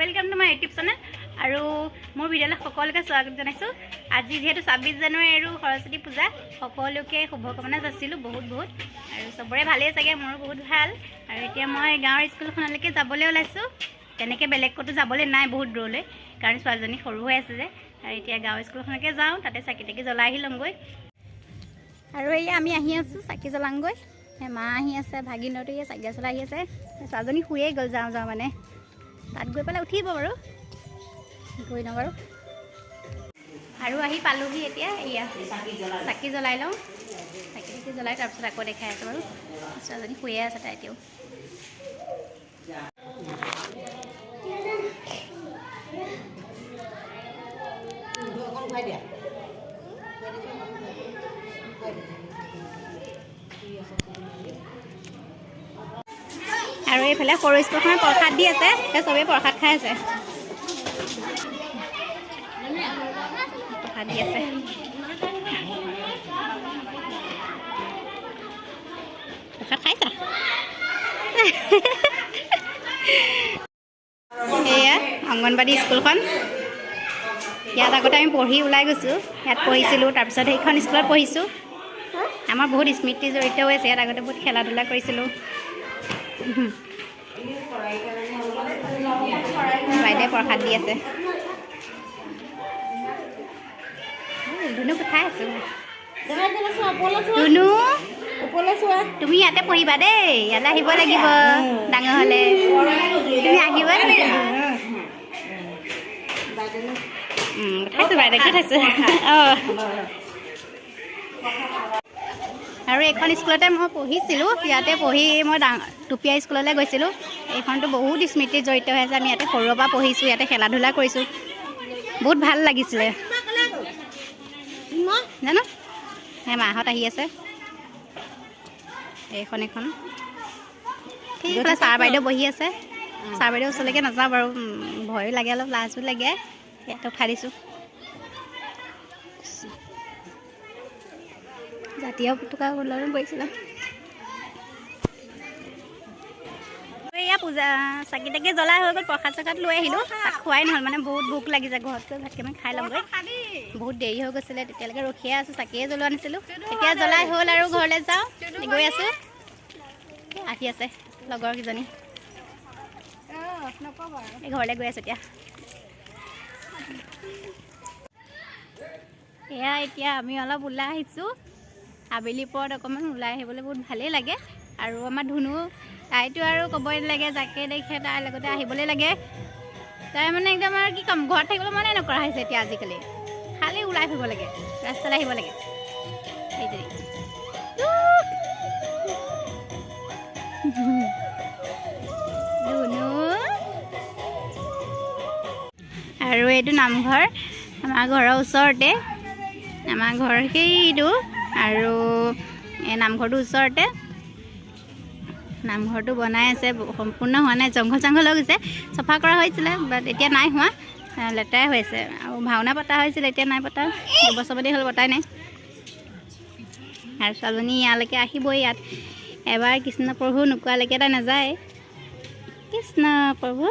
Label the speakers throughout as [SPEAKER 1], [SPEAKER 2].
[SPEAKER 1] Welcome to my YouTube channel और more video सकलोके स्वागत जानाइছোঁ। আজি যেহেতু 26 জানুৱাৰী আৰু সৰস্বতী পূজা সকলোকে শুভকামনা যাচিলোঁ বহুত বহুত আৰু সবৰে ভালেই চাগে মোৰো বহুত ভাল। আৰু এতিয়া মই গাঁৱৰ স্কুলখনলৈকে যাবলৈ ওলাইছোঁ। তেনেকৈ বেলেগ ক'তো যাবলৈ নাই বহুত দূৰলৈ কাৰণ ছোৱালীজনী সৰু হৈ আছে যে। আৰু এতিয়া গাঁৱৰ স্কুলখনলৈকে যাওঁ, তাতে চাকি তাকি জ্বলাই আহি ল'মগৈ। আৰু এয়া আমি আহি আছোঁ চাকি জ্বলাংগৈ। মা আহি আছে, ভাগিনটো চাকি জ্বলাই আহি আছে। ছোৱালীজনী শুয়ে গ'ল যাওঁ যাওঁ মানে তাত গৈ পেলাই উঠিব বাৰু গৈ ন বাৰু। আৰু আহি পালোহি এতিয়া এয়া চাকি জ্বলাই লওঁ। চাকি তাকি জ্বলাই তাৰপিছত আকৌ দেখাই আছোঁ বাৰু। ছোৱালীজনী শুয়ে আছে তাই এতিয়াও। আৰু এইফালে সৰু স্কুলখনত প্ৰসাদ দি আছে, চবেই প্ৰসাদ খাই আছে। প্ৰসাদ দি আছে। প্ৰসাদ খাইছা? এয়া অংগনবাদী স্কুলখন। ইয়াত আগতে আমি পঢ়ি ওলাই গৈছোঁ, ইয়াত পঢ়িছিলোঁ, তাৰপিছত সেইখন স্কুলত পঢ়িছোঁ। আমাৰ বহুত স্মৃতি জড়িত হৈ আছে। ইয়াত আগতে বহুত খেলা ধূলা কৰিছিলোঁ। বাইদেৱে প্ৰসাদ দি আছে। ধুনু পঠাই আছোঁ। ধুনু তুমি ইয়াতে পঢ়িবা দেই, ইয়ালৈ আহিব লাগিব ডাঙৰ হ'লে। তুমি আহিবা পঠাইছোঁ, বাইদেউকে পঠাইছোঁ। অঁ আৰু এইখন স্কুলতে মই পঢ়িছিলোঁ। ইয়াতে পঢ়ি মই টুপীয়া স্কুললৈ গৈছিলোঁ। এইখনতো বহুত স্মৃতি জড়িত হৈ আছে। আমি ইয়াতে সৰুৰ পৰা পঢ়িছোঁ, ইয়াতে খেলা ধূলা কৰিছোঁ। বহুত ভাল লাগিছিলে জানো। সেই মাহঁত আহি আছে। এইখন সেইফালে ছাৰ বাইদেউ বহি আছে। ছাৰ বাইদেউ ওচৰলৈকে নাযাওঁ বাৰু, ভয়ো লাগে অলপ, লাজো লাগে। ইয়াতে উঠাই দিছোঁ। জাতীয় পতাকা উত্তোলন কৰিছিলোঁ। এয়া পূজা চাকি তাকি জ্বলাই হৈ গ'ল, প্ৰসাদ চসাদ লৈ আহিলোঁ। তাত খোৱাই নহ'ল মানে বহুত ভোক লাগিছে। ঘৰত গৈ ভাত কেইটামান খাই ল'মগৈ। বহুত দেৰি হৈ গৈছিলে, তেতিয়ালৈকে ৰখিয়ে আছোঁ। চাকিয়ে জ্বলোৱা নাছিলোঁ, এতিয়া জ্বলাই হ'ল আৰু ঘৰলৈ যাওঁ। গৈ আছোঁ, আহি আছে লগৰ কেইজনী। এই ঘৰলৈ গৈ আছোঁ এতিয়া। এয়া এতিয়া আমি অলপ ওলাই আহিছোঁ। আবেলি পৰত অকণমান ওলাই আহিবলৈ বহুত ভালেই লাগে। আৰু আমাৰ ধুনু তাইতো আৰু ক'বই নালাগে, যাকে দেখে তাইৰ লগতে আহিবলৈ লাগে। তাই মানে একদম আৰু কি ক'ম, ঘৰত থাকিবলৈ মনে নকৰা হৈছে এতিয়া আজিকালি। খালি ওলাই ফুৰিব লাগে, ৰাস্তালৈ আহিব লাগে। সেইটোৱে ধুনু। আৰু এইটো নামঘৰ আমাৰ ঘৰৰ ওচৰতে। আমাৰ ঘৰ সেইটো আৰু এই নামঘৰটোৰ ওচৰতে। নামঘৰটো বনাই আছে, সম্পূৰ্ণ হোৱা নাই, জংঘল জংঘল হৈ গৈছে। চফা কৰা হৈছিলে, বাট এতিয়া নাই হোৱা, লেতেৰাই হৈ আছে। আৰু ভাওনা পতা হৈছিলে, এতিয়া নাই পতা। দুবছৰমানেই হ'ল পতাই নাই। আৰু ছোৱালীজনী ইয়ালৈকে আহিবই। ইয়াত এবাৰ কৃষ্ণ প্ৰভু নোকোৱালৈকে তাই নাযায়। কৃষ্ণ প্ৰভু।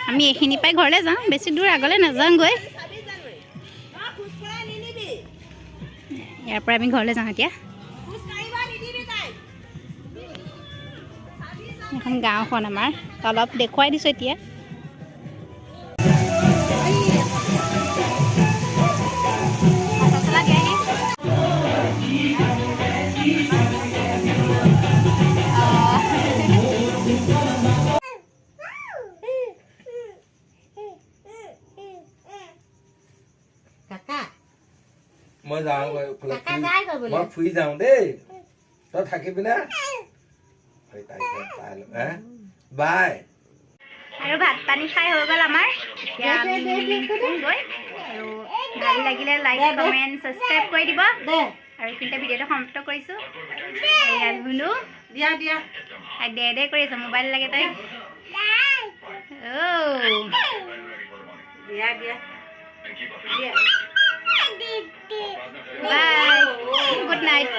[SPEAKER 1] আমি এইখিনি পাই ঘৰলৈ যাওঁ, বেছি দূৰ আগলৈ নাযাওঁগৈ। ইয়াৰ পৰা আমি ঘৰলৈ যাওঁ এতিয়া। এখন গাঁওখন আমাৰ, অলপ দেখুৱাই দিছোঁ এতিয়া।
[SPEAKER 2] মই যাওঁ, মই ফুৰি যাওঁ দেই, তই থাকিবি না? বাই।
[SPEAKER 1] আৰু ভাত পানী খাই হৈ গ'ল আমাৰ। এতিয়া আমি গৈ আৰু ভাল লাগিলে লাইক কমেণ্ট ছাবস্ক্ৰাইব কৰি দিব। আৰু এইখিনিতে ভিডিঅ'টো সমাপ্ত কৰিছোঁ। এয়া ধুনু দিয়া দিয়া দে দে কৰি আছে, মোবাইল লাগে তাই। দিয়া দিয়া বাই, গুড নাইট।